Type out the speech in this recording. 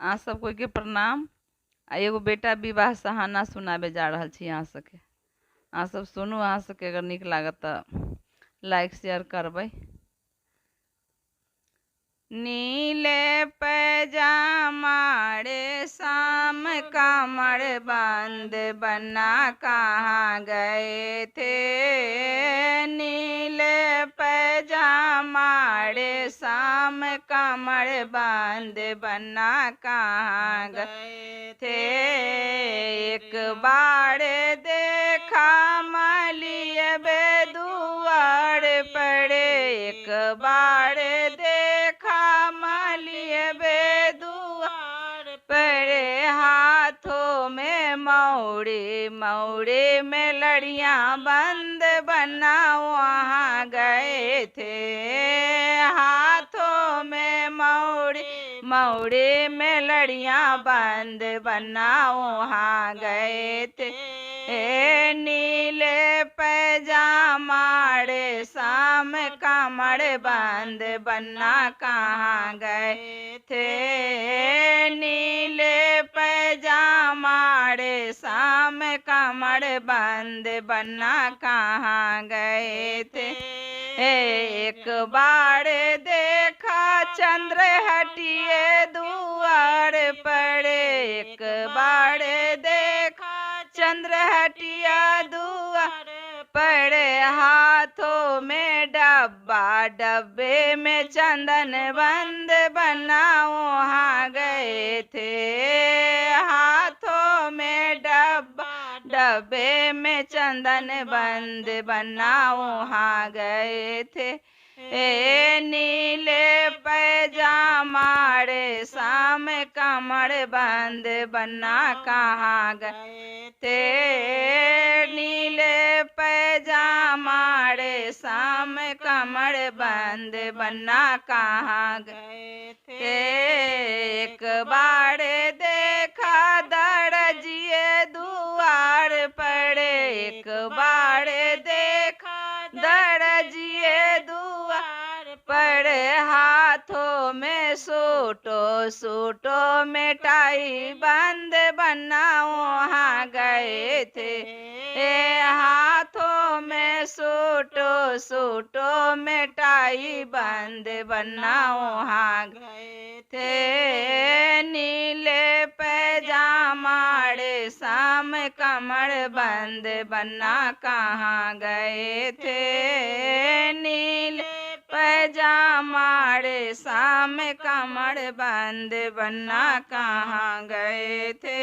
अहाँ सब कोई के प्रणाम। आ एगो बेटा विवाह सहाना सुनाबे जा रहल छी अहाँ सबके। अहाँ सब सुनू, अहाँ सबके अगर नीक लागत तऽ लाइक शेयर करबै। नीले पैजामा रे शाम कमर बंद बना कहाँ गए थे। नीले पैजामा रे शाम कमर बंद बना कहाँ गए थे। एक बार देखा मलिए बेदुआर पड़े, एक बार देखा मलिए बेदुआर पड़े। हाथों में मौड़ी मौड़ी में लड़ियां बंद बना वहाँ गए थे। हाथों में मौड़ी मौड़ी में लड़ियां बंद बना वहाँ गए थे। नीले पैजामा रे शाम कमर बंद बना कहाँ गए थे। नीले पैजामा रे शाम कमर बंद बना कहाँ गए थे। एक बार देखा चंद्र हटिए दुआर पड़े, एक बार देखा चंद्र हटिया दुआर पड़े। हाथों में डब्बा डब्बे में चंदन बंद बना वहाँ गए थे। हाथों में डब्बा डब्बे में चंदन बंद बना वहाँ गए थे। नीले पैजामा रे शाम कमर बंद बना कहाँ गए थे। नीले पैजामा रे शाम कमर बंद बना कहाँ गए थे। एक बार देखा दर्जिए दुआर पड़े, एक बार देखा दर्जिए दुआर पड़े। हाथों में सूटो सूटो में टाई बंद बना वहाँ गए थे। हाथों में सूटो सूटो में टाई बंद बना वहाँ गए थे। नीले पैजामा रे शाम कमर बंद बना कहाँ गए थे। नीले पैजामा रे शाम कमर बंद बना कहाँ गए थे।